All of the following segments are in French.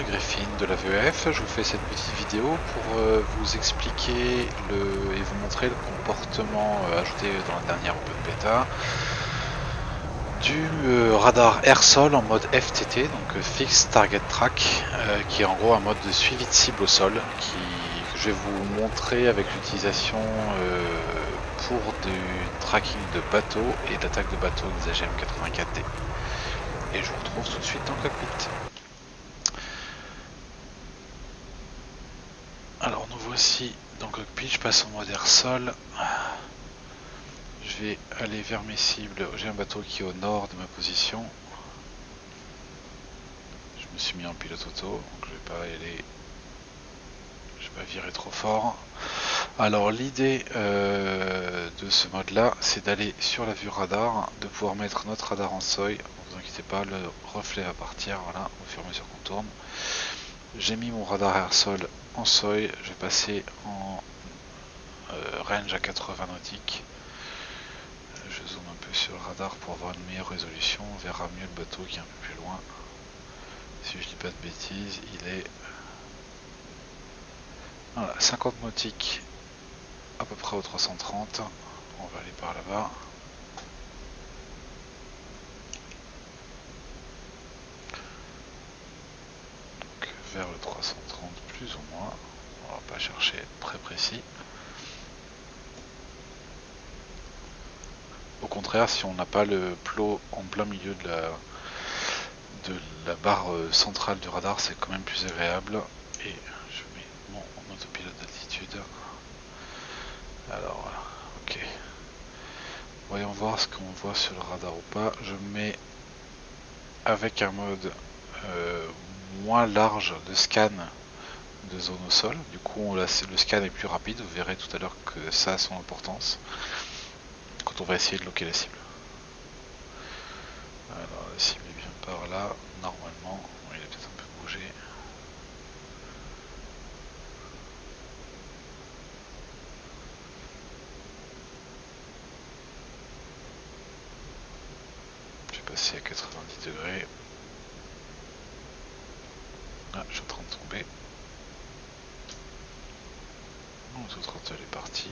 Griffin de la VEF. Je vous fais cette petite vidéo pour vous expliquer et vous montrer le comportement ajouté dans la dernière Open Beta du radar air-sol en mode FTT, donc Fixed Target Track, qui est en gros un mode de suivi de cible au sol, que je vais vous montrer avec l'utilisation pour du tracking de bateaux et d'attaque de bateaux des AGM 84D. Et je vous retrouve tout de suite dans le cockpit. Alors nous voici dans le cockpit, je passe en mode air-sol. Je vais aller vers mes cibles. J'ai un bateau qui est au nord de ma position. Je me suis mis en pilote auto, donc je vais pas aller. Je vais pas virer trop fort. Alors l'idée de ce mode là, c'est d'aller sur la vue radar, de pouvoir mettre notre radar en seuil. Ne vous inquiétez pas, le reflet va partir, voilà, au fur et à mesure qu'on tourne. J'ai mis mon radar air-sol en seuil, je vais passer en range à 80 nautiques. Je zoome un peu sur le radar pour avoir une meilleure résolution, on verra mieux le bateau qui est un peu plus loin. Si je dis pas de bêtises, il est voilà, 50 nautiques à peu près au 330. On va aller par là-bas. Donc vers le 330 plus ou moins. On va pas chercher à être très précis. Au contraire, si on n'a pas le plot en plein milieu de la barre centrale du radar, c'est quand même plus agréable. Et je mets mon autopilote d'altitude. Alors voilà, ok. Voyons voir ce qu'on voit sur le radar ou pas. Je mets avec un mode moins large de scan de zone au sol. Du coup, le scan est plus rapide. Vous verrez tout à l'heure que ça a son importance quand on va essayer de loquer la cible. Alors, la cible est bien par là, normalement. Il a peut-être un peu bougé. Je vais passer à 90 degrés. Ah, je suis en train de tomber. L'auto throttle est parti.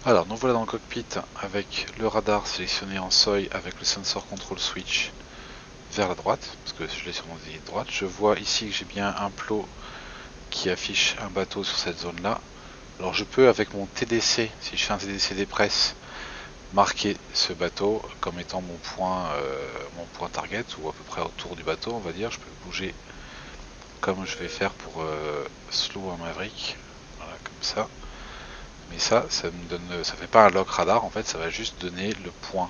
Alors, nous voilà dans le cockpit avec le radar sélectionné en seuil avec le sensor control switch vers la droite, parce que je l'ai sur mon ailier de droite. Je vois ici que j'ai bien un plot qui affiche un bateau sur cette zone là. Alors je peux avec mon TDC, si je fais un TDC des presses, marquer ce bateau comme étant mon point target, ou à peu près autour du bateau on va dire. Je peux bouger comme je vais faire pour Slow un Maverick, voilà comme ça. Mais ça me donne, ça fait pas un lock radar en fait, ça va juste donner le point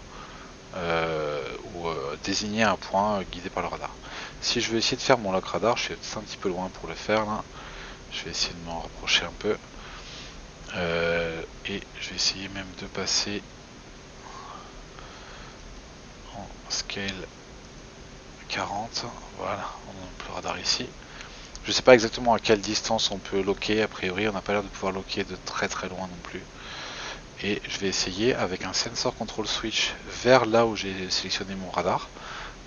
ou désigner un point guidé par le radar. Si je veux essayer de faire mon lock radar, je suis un petit peu loin pour le faire là. Je vais essayer de m'en rapprocher un peu. Et je vais essayer même de passer en scale 40. Voilà, on a le radar ici. Je sais pas exactement à quelle distance on peut loquer. A priori, on n'a pas l'air de pouvoir loquer de très très loin non plus. Et je vais essayer avec un sensor control switch vers là où j'ai sélectionné mon radar.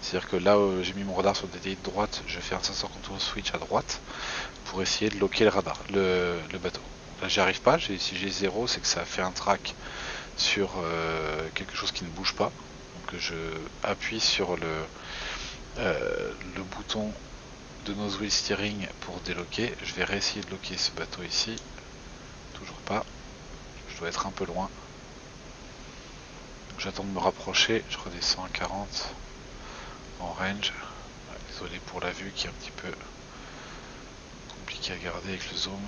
C'est-à-dire que là où j'ai mis mon radar sur le DDI de droite, je fais un sensor control switch à droite pour essayer de loquer le radar, le bateau. Là, j'y arrive pas. Si j'ai 0, c'est que ça a fait un track sur quelque chose qui ne bouge pas. Donc je appuie sur le bouton de nose wheel steering pour déloquer. Je vais réessayer de loquer ce bateau ici. Toujours pas. Je dois être un peu loin. J'attends de me rapprocher. Je redescends à 40 en range. Ouais, désolé pour la vue qui est un petit peu compliquée à garder avec le zoom.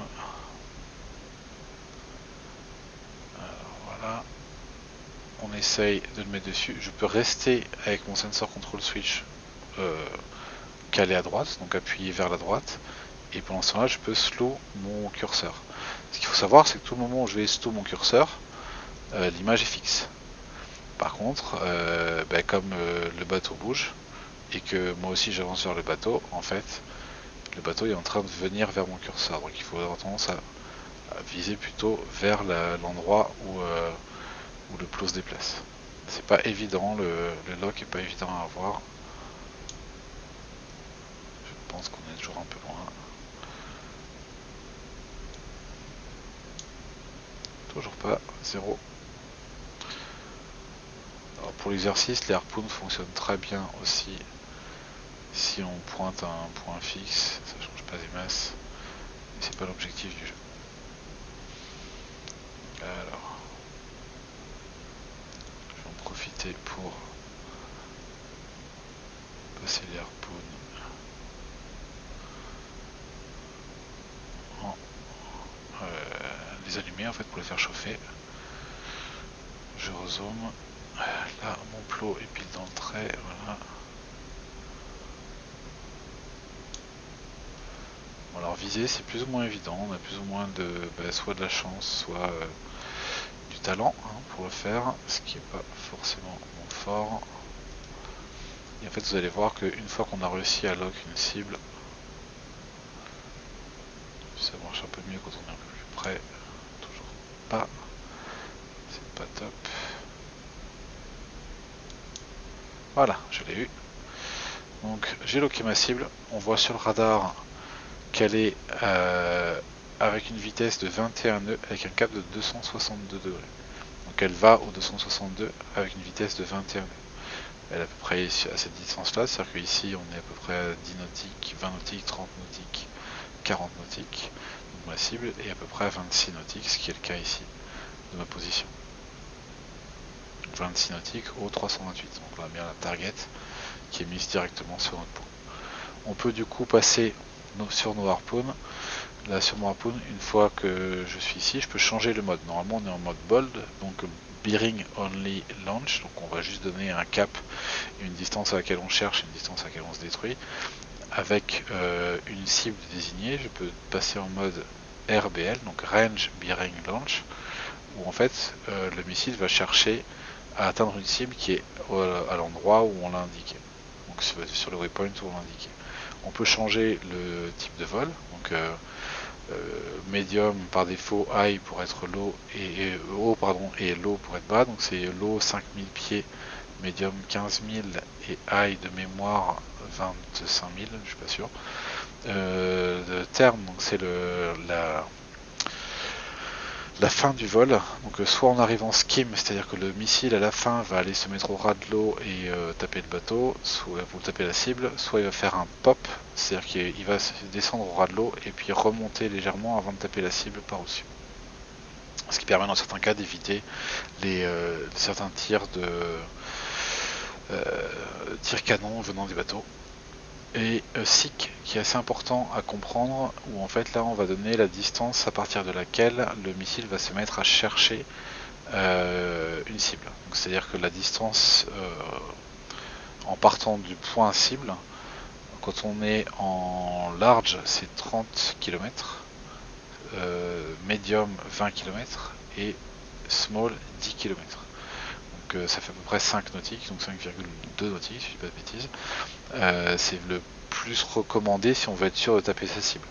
Alors voilà. On essaye de le mettre dessus. Je peux rester avec mon sensor control switch caler à droite, donc appuyer vers la droite, et pendant ce temps-là, je peux slow mon curseur. Ce qu'il faut savoir, c'est que tout le moment où je vais slow mon curseur, l'image est fixe. Par contre, comme le bateau bouge, et que moi aussi j'avance vers le bateau, en fait, le bateau est en train de venir vers mon curseur. Donc il faut avoir tendance à viser plutôt vers l'endroit où le plot se déplace. C'est pas évident, le lock est pas évident à avoir. Je pense qu'on est toujours un peu loin. Toujours pas, 0. Alors pour l'exercice, les harpoons fonctionnent très bien aussi si on pointe à un point fixe, ça change pas des masses, mais c'est pas l'objectif du jeu. Alors, je vais en profiter pour passer les harpoons en les allumer en fait pour les faire chauffer. Je rezoome. Là, mon plot est pile dans le trait, voilà. Bon, alors viser, c'est plus ou moins évident. On a plus ou moins soit de la chance, soit du talent pour le faire, ce qui n'est pas forcément mon fort. Et en fait, vous allez voir qu'une fois qu'on a réussi à lock une cible, ça marche un peu mieux quand on est un peu plus près. Toujours pas. C'est pas top. Voilà, je l'ai eu. Donc j'ai locké ma cible. On voit sur le radar qu'elle est avec une vitesse de 21 nœuds avec un cap de 262 degrés. Donc elle va au 262 avec une vitesse de 21 nœuds. Elle est à peu près à cette distance là, c'est-à-dire qu'ici on est à peu près à 10 nautiques, 20 nautiques, 30 nautiques, 40 nautiques. Donc ma cible est à peu près à 26 nautiques, ce qui est le cas ici de ma position. 26 nautiques au 328, donc on a bien la target qui est mise directement sur notre point. On peut du coup passer sur nos harpoons. Là sur mon harpoon, une fois que je suis ici, je peux changer le mode. Normalement on est en mode bold, donc bearing only launch, donc on va juste donner un cap, une distance à laquelle on cherche, une distance à laquelle on se détruit. Avec une cible désignée, je peux passer en mode RBL, donc range bearing launch, où en fait le missile va chercher à atteindre une cible qui est à l'endroit où on l'a indiqué, donc sur le waypoint où on l'a indiqué. On peut changer le type de vol, donc medium par défaut, high pour être low et haut pardon et low pour être bas, donc c'est low 5000 pieds, medium 15 000 et high de mémoire 25 000, je suis pas sûr. De terme, donc c'est la fin du vol, donc soit on arrive en skim, c'est-à-dire que le missile à la fin va aller se mettre au ras de l'eau et taper le bateau, soit vous tapez la cible, soit il va faire un pop, c'est-à-dire qu'il va descendre au ras de l'eau et puis remonter légèrement avant de taper la cible par dessus. Ce qui permet dans certains cas d'éviter certains tirs tir canon venant des bateaux. Et SIC qui est assez important à comprendre, où en fait là on va donner la distance à partir de laquelle le missile va se mettre à chercher une cible. C'est à dire que la distance en partant du point cible, quand on est en large c'est 30 km, medium 20 km et small 10 km. Donc ça fait à peu près 5 nautiques, donc 5,2 nautiques si je dis pas de bêtises. C'est le plus recommandé si on veut être sûr de taper sa cible.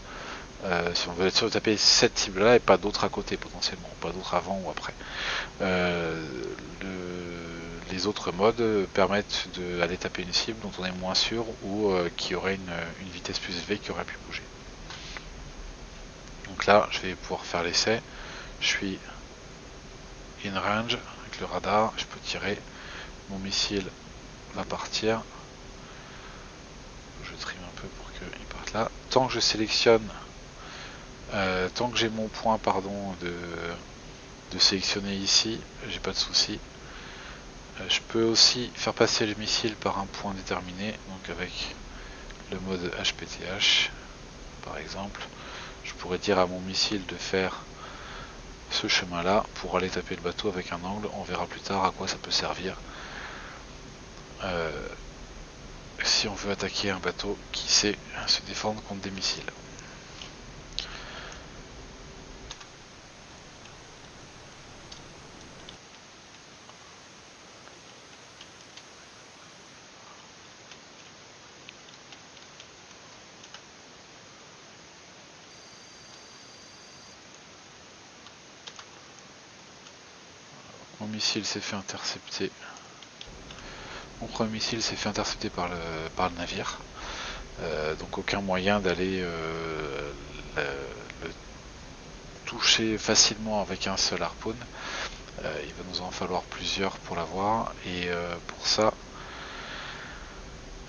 Si on veut être sûr de taper cette cible là et pas d'autres à côté potentiellement, pas d'autres avant ou après. Les autres modes permettent d'aller taper une cible dont on est moins sûr ou qui aurait une vitesse plus élevée qui aurait pu bouger. Donc là je vais pouvoir faire l'essai. Je suis in range avec le radar, je peux tirer, mon missile va partir. Je trime un peu pour qu'il parte là. Tant que je sélectionne, tant que j'ai mon point de sélectionner ici, j'ai pas de souci. Je peux aussi faire passer le missile par un point déterminé, donc avec le mode HPTH par exemple. Je pourrais dire à mon missile de faire ce chemin là pour aller taper le bateau avec un angle. On verra plus tard à quoi ça peut servir. si on veut attaquer un bateau qui sait se défendre contre des missiles. Mon missile s'est fait intercepter. Mon premier missile s'est fait intercepter par le navire. Donc aucun moyen d'aller le toucher facilement avec un seul harpoon. Il va nous en falloir plusieurs pour l'avoir. Et pour ça,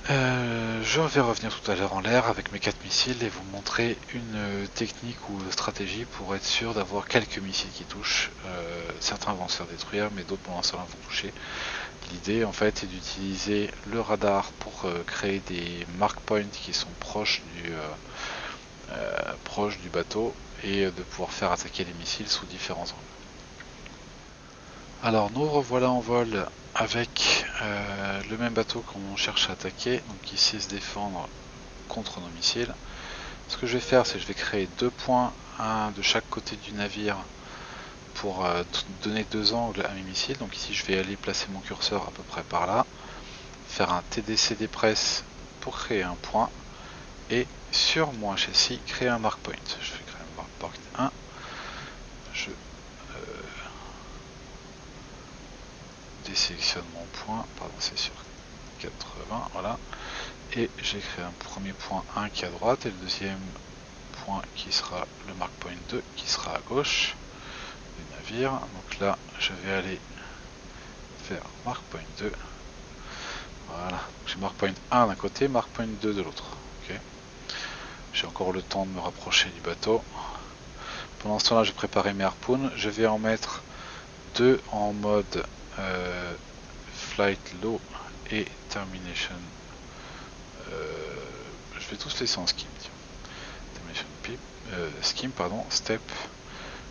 je vais revenir tout à l'heure en l'air avec mes 4 missiles et vous montrer une technique ou stratégie pour être sûr d'avoir quelques missiles qui touchent. Certains vont se faire détruire, mais d'autres pour l'instant vont toucher. L'idée en fait est d'utiliser le radar pour créer des mark points qui sont proches du bateau et de pouvoir faire attaquer les missiles sous différents angles. Alors nous revoilà en vol avec le même bateau qu'on cherche à attaquer, donc il sait se défendre contre nos missiles. Ce que je vais faire, c'est que je vais créer 2 points, un de chaque côté du navire pour donner 2 angles à mes missiles. Donc ici je vais aller placer mon curseur à peu près par là, faire un TDCD press pour créer un point et sur mon châssis créer un mark point. Je vais créer un mark point 1, je désélectionne mon point, pardon c'est sur 80, voilà, et j'ai créé un premier point 1 qui est à droite et le deuxième point qui sera le mark point 2 qui sera à gauche du navire. Donc là je vais aller faire mark point 2, voilà, j'ai mark point 1 d'un côté, mark point 2 de l'autre. Okay. J'ai encore le temps de me rapprocher du bateau. Pendant ce temps là je vais préparer mes harpoons, je vais en mettre 2 en mode flight low et termination. Je vais tous laisser en skim. Skim, pardon, step.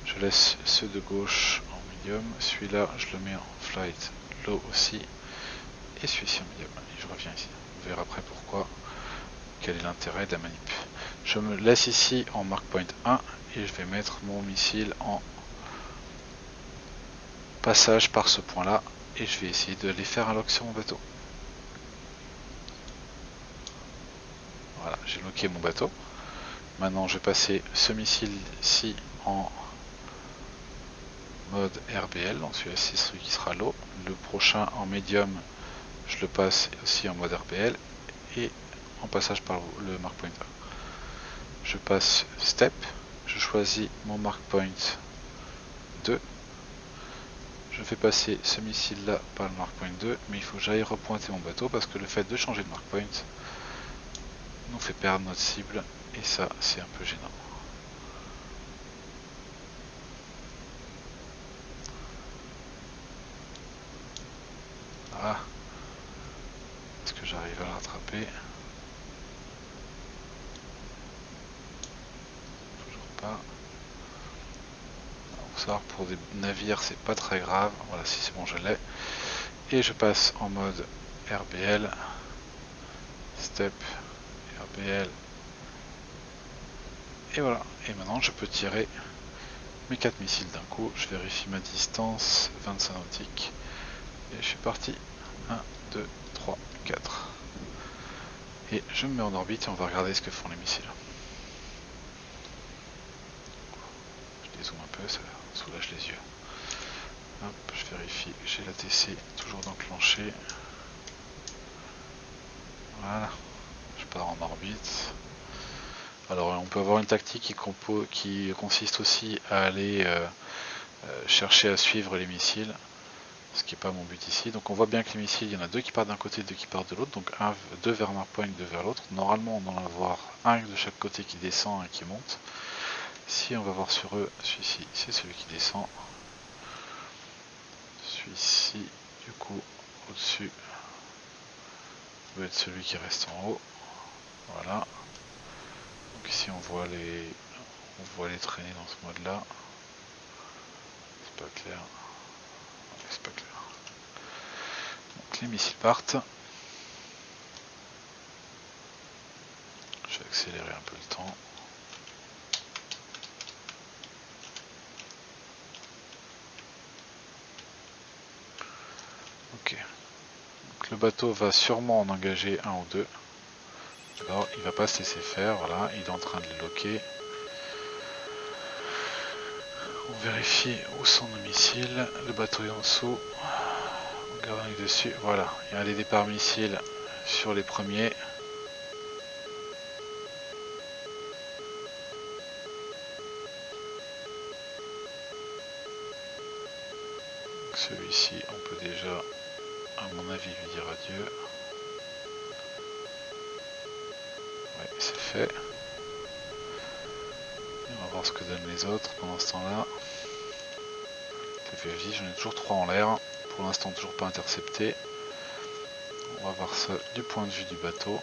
Je laisse ceux de gauche en medium. Celui-là, je le mets en flight low aussi. Et celui-ci en medium. Et je reviens ici. On verra après pourquoi. Quel est l'intérêt de la manip. Je me laisse ici en mark point 1 et je vais mettre mon missile en passage par ce point là. Et je vais essayer de les faire un lock sur mon bateau. Voilà, j'ai locké mon bateau. Maintenant je vais passer ce missile-ci en mode RBL, donc celui-ci c'est celui qui sera low. Le prochain en médium, je le passe aussi en mode RBL et en passage par le mark point 1. Je passe step, je choisis mon mark point 2. Je fais passer ce missile là par le mark point 2, mais il faut que j'aille repointer mon bateau parce que le fait de changer de mark point nous fait perdre notre cible et ça c'est un peu gênant. Ah, est-ce que j'arrive à le rattraper? Toujours pas. Faut savoir pour des navires c'est pas très grave. Voilà, si c'est bon je l'ai. Et je passe en mode RBL, step, RBL. Et voilà. Et maintenant je peux tirer mes 4 missiles d'un coup. Je vérifie ma distance, 25 nautiques. Et je suis parti. 1, 2, 3, 4. Et je me mets en orbite et on va regarder ce que font les missiles. Je dézoome un peu, ça soulage les yeux. Hop, je vérifie, j'ai la TC toujours d'enclencher. Voilà, je pars en orbite. Alors on peut avoir une tactique qui consiste aussi à aller chercher à suivre les missiles, ce qui n'est pas mon but ici. Donc on voit bien que les missiles, il y en a 2 qui partent d'un côté et 2 qui partent de l'autre, donc 2 vers mark point, 2 vers l'autre. Normalement on en va avoir un de chaque côté qui descend et qui monte. Si on va voir sur eux, celui-ci c'est celui qui descend. Celui-ci du coup au-dessus doit être celui qui reste en haut. Voilà. Donc ici on voit les traîner dans ce mode là. C'est pas clair. C'est pas clair. Donc les missiles partent. accélérer un peu le temps. Ok. Donc, le bateau va sûrement en engager un ou deux. Alors il va pas se laisser faire, voilà, il est en train de les loquer. On vérifie où sont nos missiles, le bateau est en dessous. On garde un œil dessus, voilà, il y a des départs missiles sur les premiers. Celui-ci, on peut déjà, à mon avis, lui dire adieu. Ouais, c'est fait. Et on va voir ce que donnent les autres pendant ce temps-là. J'en ai toujours 3 en l'air. Pour l'instant, toujours pas intercepté. On va voir ça du point de vue du bateau.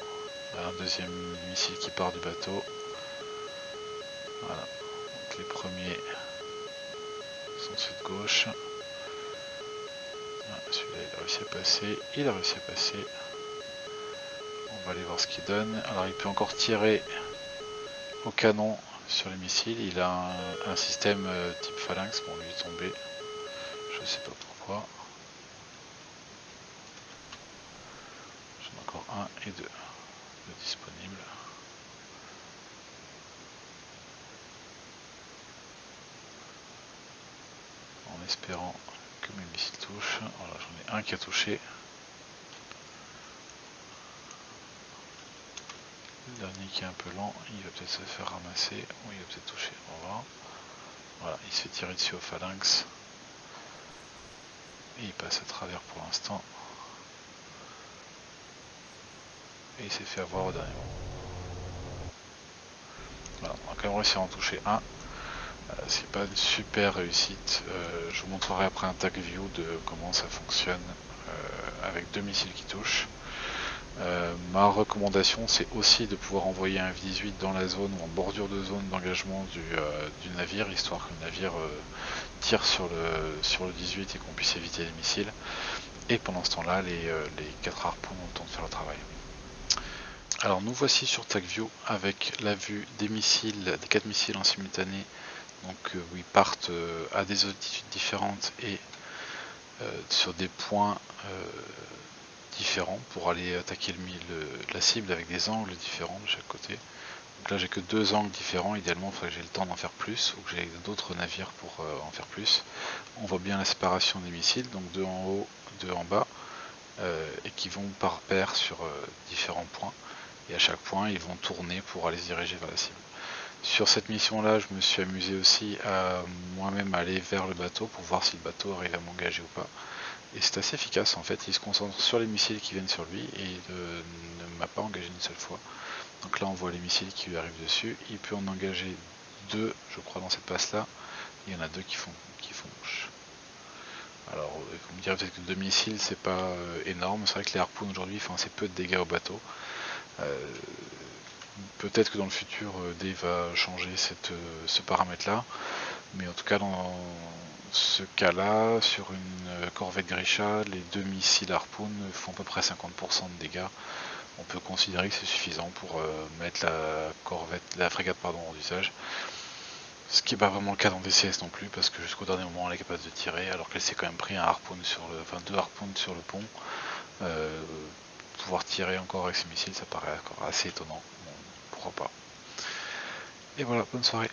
Là, un deuxième missile qui part du bateau. Voilà. Donc les premiers sont ceux de gauche. Ah, celui-là, il a réussi à passer. Il a réussi à passer. On va aller voir ce qu'il donne. Alors, il peut encore tirer au canon sur les missiles. Il a un système type phalanx. Bon, lui est tombé. Je sais pas pourquoi. J'en ai encore un et deux de disponibles. En espérant que mes missiles touchent. Voilà, j'en ai un qui a touché. Le dernier qui est un peu lent, il va peut-être se faire ramasser. Oui, il va peut-être toucher. On va voir. Voilà, il se fait tirer dessus au phalanx. Et il passe à travers pour l'instant. Et il s'est fait avoir au dernier moment. Voilà, on a quand même réussi à en toucher un. C'est pas une super réussite. Je vous montrerai après un tag view de comment ça fonctionne avec deux missiles qui touchent. Ma recommandation, c'est aussi de pouvoir envoyer un F-18 dans la zone ou en bordure de zone d'engagement du navire, histoire que le navire tire sur le 18 et qu'on puisse éviter les missiles. Et pendant ce temps-là, les 4 harpoons ont le temps de faire le travail. Alors nous voici sur TagView avec la vue des missiles, des 4 missiles en simultané, donc où ils partent à des altitudes différentes et sur des points différents pour aller attaquer la cible avec des angles différents de chaque côté. Donc là j'ai que 2 angles différents, idéalement il faudrait que j'ai le temps d'en faire plus ou que j'ai d'autres navires pour en faire plus. On voit bien la séparation des missiles, donc 2 en haut, 2 en bas, et qui vont par paire sur différents points. Et à chaque point ils vont tourner pour aller se diriger vers la cible. Sur cette mission là je me suis amusé aussi à moi-même aller vers le bateau pour voir si le bateau arrive à m'engager ou pas. Et c'est assez efficace en fait, il se concentre sur les missiles qui viennent sur lui et ne m'a pas engagé une seule fois. Donc là on voit les missiles qui lui arrivent dessus, il peut en engager 2 je crois dans cette passe là, il y en a 2 qui font mouche. Alors vous me direz peut-être que 2 missiles c'est pas énorme, c'est vrai que les harpoons aujourd'hui font assez peu de dégâts au bateau. Peut-être que dans le futur Dave va changer ce paramètre là, mais en tout cas dans ce cas là, sur une corvette Grisha, les 2 missiles harpoon font à peu près 50% de dégâts. On peut considérer que c'est suffisant pour mettre la frégate en usage. Ce qui n'est pas vraiment le cas dans DCS non plus, parce que jusqu'au dernier moment elle est capable de tirer, alors qu'elle s'est quand même pris un harpoon enfin 2 harpoons sur le pont. Pouvoir tirer encore avec ses missiles, ça paraît encore assez étonnant. Bon, pourquoi pas. Et voilà, bonne soirée.